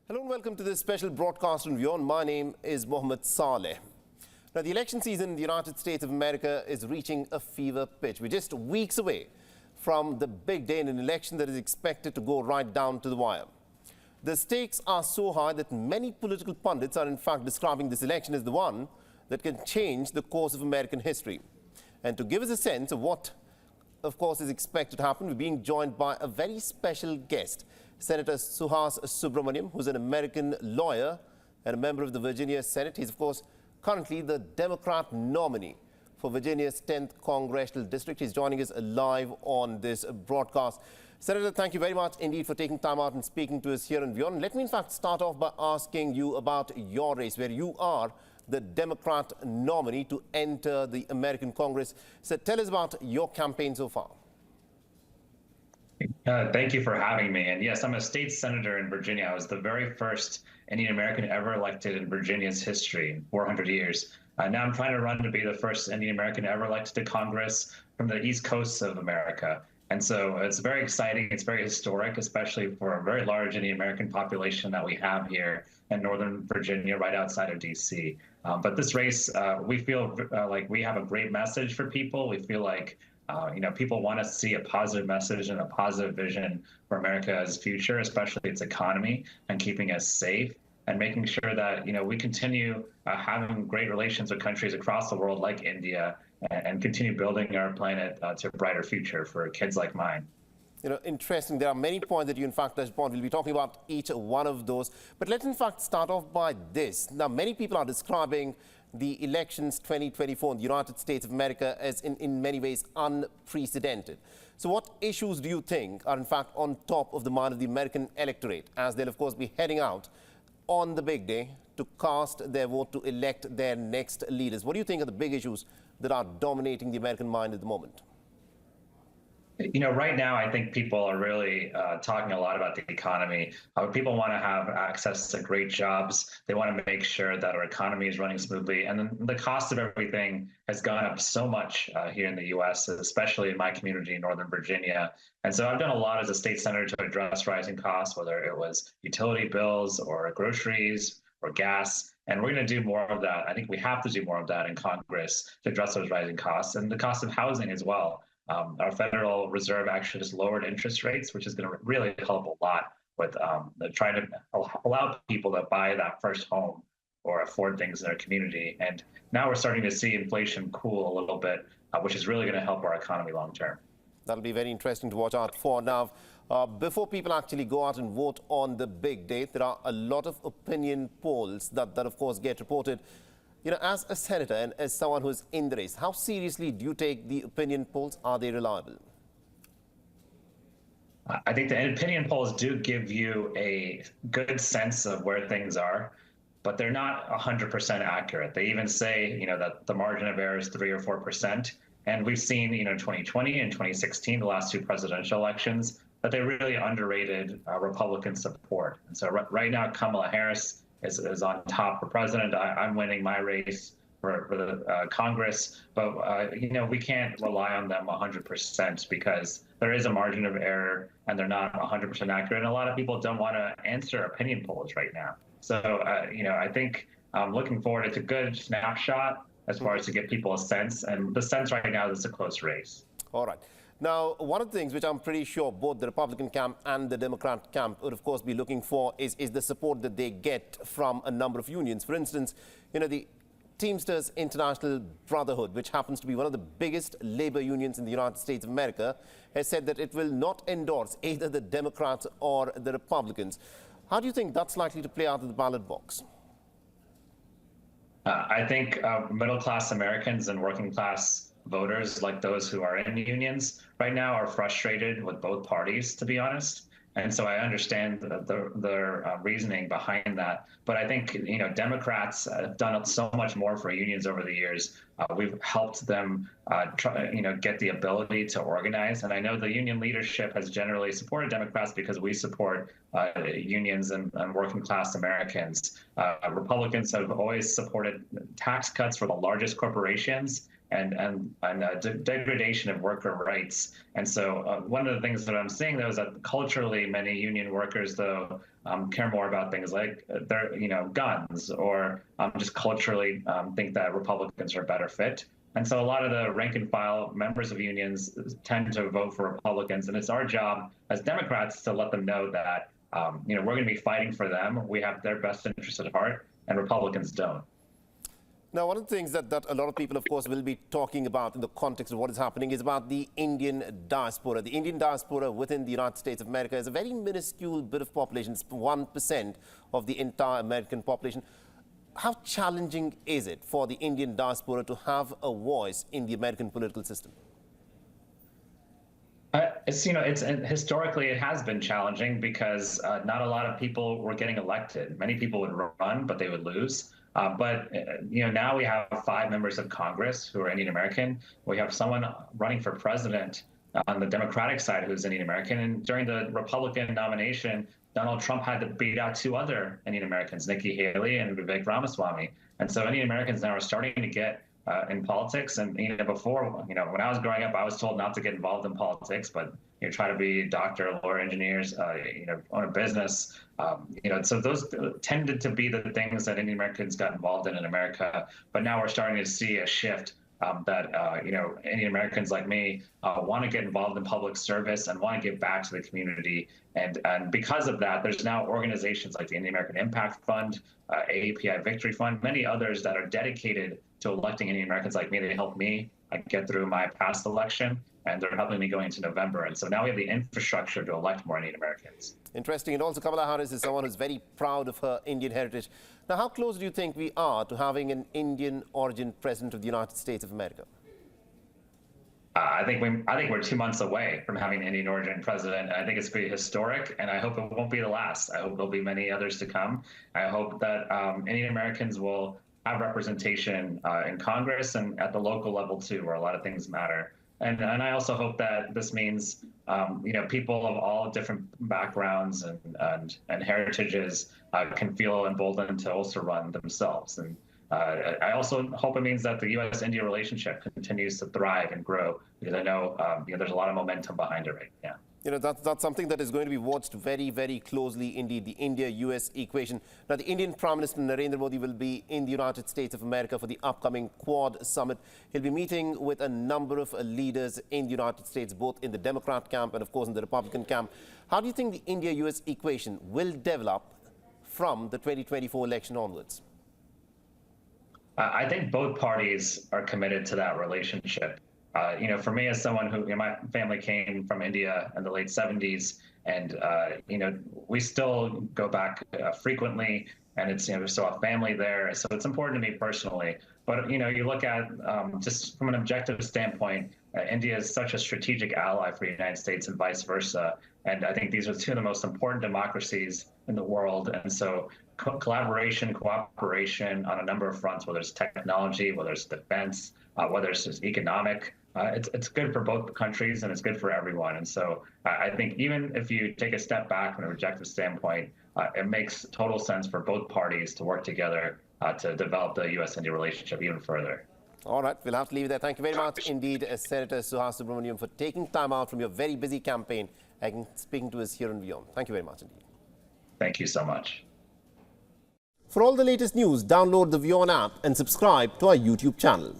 Hello and welcome to this special broadcast on WION. My name is Mohammed Saleh. Now, the election season in the United States of America is reaching a fever pitch. We're just weeks away from the big day in an election that is expected to go right down to the wire. The stakes are so high that many political pundits are in fact describing this election as the one that can change the course of American history. And to give us a sense of what, of course, is expected to happen, we're being joined by a very special guest, Senator Suhas Subramanyam, who's an American lawyer and a member of the Virginia Senate. He's, of course, currently the Democrat nominee for Virginia's 10th Congressional District. He's joining us live on this broadcast. Senator, thank you very much indeed for taking time out and speaking to us here on WION. Let me, in fact, start off by asking you about your race, where you are the Democrat nominee to enter the American Congress. So tell us about your campaign so far. Thank you for having me. And yes, I'm a state senator in Virginia. I was the very first Indian American ever elected in Virginia's history, 400 years. Now I'm trying to run to be the first Indian American ever elected to Congress from the East Coast of America. And so it's very exciting. It's very historic, especially for a very large Indian American population that we have here in Northern Virginia, right outside of DC. But this race, we feel like we have a great message for people. We feel like people want to see a positive message and a positive vision for America's future, especially its economy, and keeping us safe and making sure that, we continue having great relations with countries across the world like India and continue building our planet to a brighter future for kids like mine. Interesting. There are many points that you, in fact, touched upon. We'll be talking about each one of those. But let's, in fact, start off by this. Now, many people are describing the elections 2024 in the United States of America as in many ways unprecedented. So what issues do you think are in fact on top of the mind of the American electorate, as they'll of course be heading out on the big day to cast their vote to elect their next leaders? What do you think are the big issues that are dominating the American mind at the moment? Right now, I think people are really talking a lot about the economy. People want to have access to great jobs. They want to make sure that our economy is running smoothly. And then the cost of everything has gone up so much here in the U.S., especially in my community in Northern Virginia. And so I've done a lot as a state senator to address rising costs, whether it was utility bills or groceries or gas. And we're going to do more of that. I think we have to do more of that in Congress to address those rising costs and the cost of housing as well. Our Federal Reserve actually just lowered interest rates, which is going to really help a lot with trying to allow people to buy that first home or afford things in their community. And now we're starting to see inflation cool a little bit, which is really going to help our economy long term. That'll be very interesting to watch out for. Now, before people actually go out and vote on the big day, there are a lot of opinion polls that of course, get reported. As a senator and as someone who's in the race, how seriously do you take the opinion polls? Are they reliable? I think the opinion polls do give you a good sense of where things are, but they're not 100% accurate. They even say, that the margin of error is 3 or 4%. And we've seen, 2020 and 2016, the last two presidential elections, that they really underrated Republican support. And so right now, Kamala Harris is on top for president. I'm winning my race for the Congress, but we can't rely on them 100% because there is a margin of error and they're not 100% accurate. And a lot of people don't want to answer opinion polls right now. So I think looking forward, it's a good snapshot as far as to give people a sense. And the sense right now is it's a close race. All right. Now, one of the things which I'm pretty sure both the Republican camp and the Democrat camp would, of course, be looking for is the support that they get from a number of unions. For instance, the Teamsters International Brotherhood, which happens to be one of the biggest labor unions in the United States of America, has said that it will not endorse either the Democrats or the Republicans. How do you think that's likely to play out in the ballot box? I think middle-class Americans and working-class voters like those who are in unions right now are frustrated with both parties, to be honest. And so I understand their reasoning behind that. But I think, Democrats have done so much more for unions over the years. We've helped them get the ability to organize. And I know the union leadership has generally supported Democrats because we support unions and working class Americans. Republicans have always supported tax cuts for the largest corporations and degradation of worker rights. And so one of the things that I'm seeing, though, is that culturally many union workers, though, care more about things like their, guns, or just culturally think that Republicans are a better fit. And so a lot of the rank and file members of unions tend to vote for Republicans. And it's our job as Democrats to let them know that, we're going to be fighting for them. We have their best interests at heart, and Republicans don't. Now, one of the things that a lot of people, of course, will be talking about in the context of what is happening is about the Indian diaspora. The Indian diaspora within the United States of America is a very minuscule bit of population. It's 1% of the entire American population. How challenging is it for the Indian diaspora to have a voice in the American political system? Historically, it has been challenging because not a lot of people were getting elected. Many people would run, but they would lose. But now we have 5 members of Congress who are Indian American. We have someone running for president on the Democratic side who's Indian American. And during the Republican nomination, Donald Trump had to beat out 2 other Indian Americans, Nikki Haley and Vivek Ramaswamy. And so Indian Americans now are starting to get in politics. And before, when I was growing up, I was told not to get involved in politics, but try to be a doctor, lawyer, engineers, own a business. So those tended to be the things that Indian Americans got involved in America. But now we're starting to see a shift that Indian Americans like me want to get involved in public service and want to give back to the community. And because of that, there's now organizations like the Indian American Impact Fund, AAPI Victory Fund, many others that are dedicated to electing Indian Americans like me. They helped me get through my past election, and they're helping me going into November. And so now we have the infrastructure to elect more Indian Americans. Interesting. And also Kamala Harris is someone who's very proud of her Indian heritage. Now, how close do you think we are to having an Indian origin president of the United States of America? I think we're 2 months away from having an Indian origin president. And I think it's pretty historic, and I hope it won't be the last. I hope there'll be many others to come. I hope that Indian Americans will have representation in Congress and at the local level too, where a lot of things matter. And I also hope that this means people of all different backgrounds and heritages can feel emboldened to also run themselves. And I also hope it means that the U.S.-India relationship continues to thrive and grow, because I know there's a lot of momentum behind it right now. That's something that is going to be watched very, very closely indeed, the India-US equation. Now, the Indian Prime Minister Narendra Modi will be in the United States of America for the upcoming Quad Summit. He'll be meeting with a number of leaders in the United States, both in the Democrat camp and, of course, in the Republican camp. How do you think the India-US equation will develop from the 2024 election onwards? I think both parties are committed to that relationship. For me, as someone who, my family came from India in the late 70s, and, we still go back frequently, and it's, there's still a family there. So it's important to me personally. But, you look at just from an objective standpoint, India is such a strategic ally for the United States and vice versa. And I think these are 2 of the most important democracies in the world. And so collaboration, cooperation on a number of fronts, whether it's technology, whether it's defense, whether it's just economic, it's good for both countries, and it's good for everyone. And so I think even if you take a step back from an objective standpoint, it makes total sense for both parties to work together to develop the U.S.-India relationship even further. All right, we'll have to leave it there. Thank you very much indeed, Senator Suhas Subramanyam, for taking time out from your very busy campaign and speaking to us here on WION. Thank you very much indeed. Thank you so much. For all the latest news, download the WION app and subscribe to our YouTube channel.